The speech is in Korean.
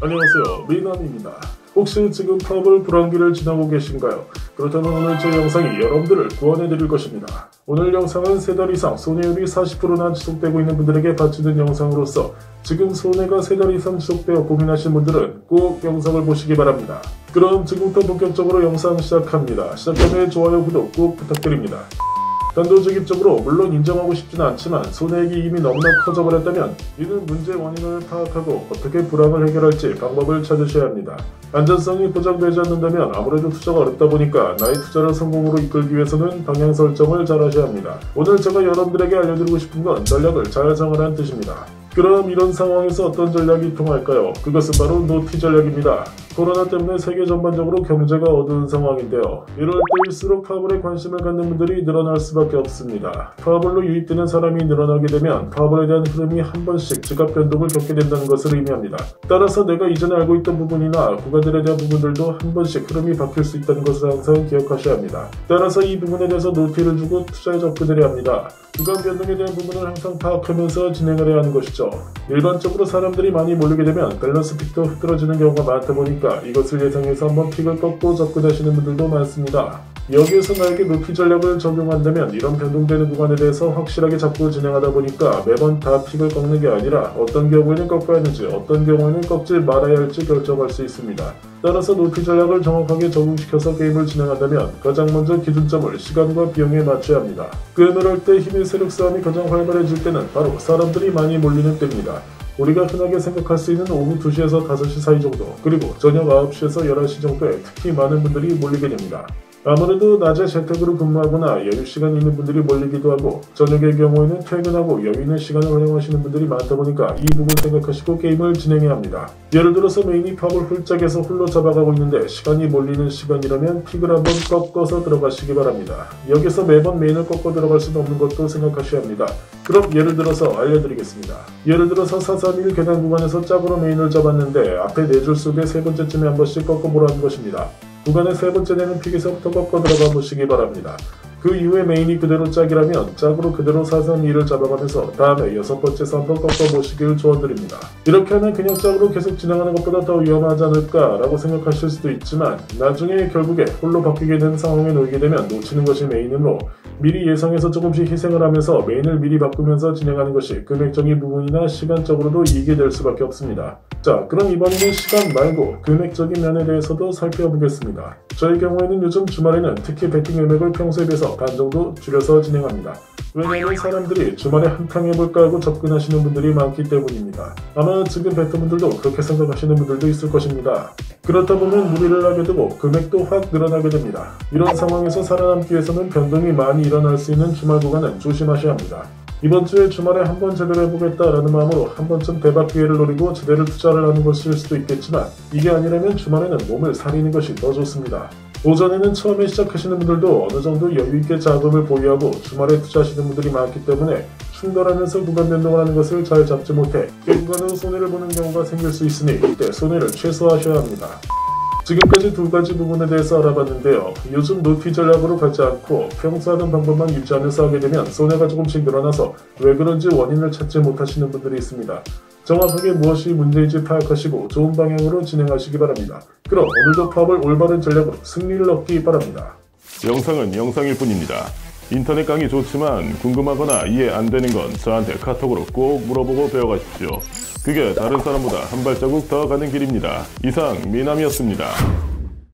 안녕하세요, 미남입니다. 혹시 지금 파벌 불황기를 지나고 계신가요? 그렇다면 오늘 제 영상이 여러분들을 구원해드릴 것입니다. 오늘 영상은 3달 이상 손해율이 40%나 지속되고 있는 분들에게 바치는 영상으로서 지금 손해가 3달 이상 지속되어 고민하신 분들은 꼭 영상을 보시기 바랍니다. 그럼 지금부터 본격적으로 영상 시작합니다. 시작 전에 좋아요, 구독 꼭 부탁드립니다. 단도직입적으로 물론 인정하고 싶지는 않지만 손해액이 이미 너무나 커져버렸다면 이는 문제 원인을 파악하고 어떻게 불황을 해결할지 방법을 찾으셔야 합니다. 안전성이 보장되지 않는다면 아무래도 투자가 어렵다 보니까 나의 투자를 성공으로 이끌기 위해서는 방향 설정을 잘 하셔야 합니다. 오늘 제가 여러분들에게 알려드리고 싶은 건 전략을 잘 정하라는 뜻입니다. 그럼 이런 상황에서 어떤 전략이 통할까요? 그것은 바로 노티 전략입니다. 코로나 때문에 세계 전반적으로 경제가 어두운 상황인데요. 이럴 때일수록 파벌에 관심을 갖는 분들이 늘어날 수밖에 없습니다. 파벌로 유입되는 사람이 늘어나게 되면 파벌에 대한 흐름이 한 번씩 지각 변동을 겪게 된다는 것을 의미합니다. 따라서 내가 이전에 알고 있던 부분이나 구간들에 대한 부분들도 한 번씩 흐름이 바뀔 수 있다는 것을 항상 기억하셔야 합니다. 따라서 이 부분에 대해서 노티를 주고 투자에 접근해야 합니다. 구간 변동에 대한 부분을 항상 파악하면서 진행을 해야 하는 것이죠. 일반적으로 사람들이 많이 몰리게 되면 밸런스 픽도 흐트러지는 경우가 많다 보니까 이것을 예상해서 한번 픽을 꺾고 접근하시는 분들도 많습니다. 여기에서 나에게 노티 전략을 적용한다면 이런 변동되는 구간에 대해서 확실하게 잡고 진행하다 보니까 매번 다 픽을 꺾는 게 아니라 어떤 경우에는 꺾어야 하는지 어떤 경우에는 꺾지 말아야 할지 결정할 수 있습니다. 따라서 노티 전략을 정확하게 적용시켜서 게임을 진행한다면 가장 먼저 기준점을 시간과 비용에 맞춰야 합니다. 그럴 때 힘의 세력 싸움이 가장 활발해질 때는 바로 사람들이 많이 몰리는 때입니다. 우리가 흔하게 생각할 수 있는 오후 2시에서 5시 사이 정도, 그리고 저녁 9시에서 11시 정도에 특히 많은 분들이 몰리게 됩니다. 아무래도 낮에 재택으로 근무하거나 여유시간 있는 분들이 몰리기도 하고 저녁의 경우에는 퇴근하고 여유 있는 시간을 활용하시는 분들이 많다 보니까 이 부분 생각하시고 게임을 진행해야 합니다. 예를 들어서 메인이 팝을 훌쩍해서 홀로 잡아가고 있는데 시간이 몰리는 시간이라면 픽을 한번 꺾어서 들어가시기 바랍니다. 여기서 매번 메인을 꺾어 들어갈 수는 없는 것도 생각하셔야 합니다. 그럼 예를 들어서 알려드리겠습니다. 예를 들어서 431 계단 구간에서 짝으로 메인을 잡았는데 앞에 4줄 속에 3번째쯤에 한 번씩 꺾어보라는 것입니다. 구간의 3번째 되는 픽에서부터 꺾어 들어가 보시기 바랍니다. 그 이후에 메인이 그대로 짝이라면 짝으로 그대로 432를 잡아가면서 다음에 6번째에서 한번 꺾어보시길 조언드립니다. 이렇게 하면 그냥 짝으로 계속 진행하는 것보다 더 위험하지 않을까 라고 생각하실 수도 있지만 나중에 결국에 홀로 바뀌게 되는 상황에 놓이게 되면 놓치는 것이 메인이므로 미리 예상해서 조금씩 희생을 하면서 메인을 미리 바꾸면서 진행하는 것이 금액적인 부분이나 시간적으로도 이익이 될 수밖에 없습니다. 자, 그럼 이번에는 시간 말고 금액적인 면에 대해서도 살펴보겠습니다. 저의 경우에는 요즘 주말에는 특히 베팅 금액을 평소에 비해서 반 정도 줄여서 진행합니다. 왜냐하면 사람들이 주말에 한탕 해볼까 하고 접근하시는 분들이 많기 때문입니다. 아마 지금 베터분들도 그렇게 생각하시는 분들도 있을 것입니다. 그렇다 보면 무리를 하게 되고 금액도 확 늘어나게 됩니다. 이런 상황에서 살아남기 위해서는 변동이 많이 일어날 수 있는 주말 구간은 조심하셔야 합니다. 이번 주에 주말에 한번 제대로 해보겠다라는 마음으로 한 번쯤 대박 기회를 노리고 제대로 투자를 하는 것일 수도 있겠지만 이게 아니라면 주말에는 몸을 사리는 것이 더 좋습니다. 오전에는 처음에 시작하시는 분들도 어느 정도 여유있게 자금을 보유하고 주말에 투자하시는 분들이 많기 때문에 충돌하면서 구간 변동을 하는 것을 잘 잡지 못해 결국은 손해를 보는 경우가 생길 수 있으니 이때 손해를 최소화하셔야 합니다. 지금까지 2가지 부분에 대해서 알아봤는데요. 요즘 노티 전략으로 가지 않고 평소 하는 방법만 유지하면서 하게 되면 손해가 조금씩 늘어나서 왜 그런지 원인을 찾지 못하시는 분들이 있습니다. 정확하게 무엇이 문제인지 파악하시고 좋은 방향으로 진행하시기 바랍니다. 그럼 오늘도 팝을 올바른 전략으로 승리를 얻기 바랍니다. 영상은 영상일 뿐입니다. 인터넷 강의 좋지만 궁금하거나 이해 안 되는 건 저한테 카톡으로 꼭 물어보고 배워가십시오. 그게 다른 사람보다 한 발자국 더 가는 길입니다. 이상 미남이었습니다.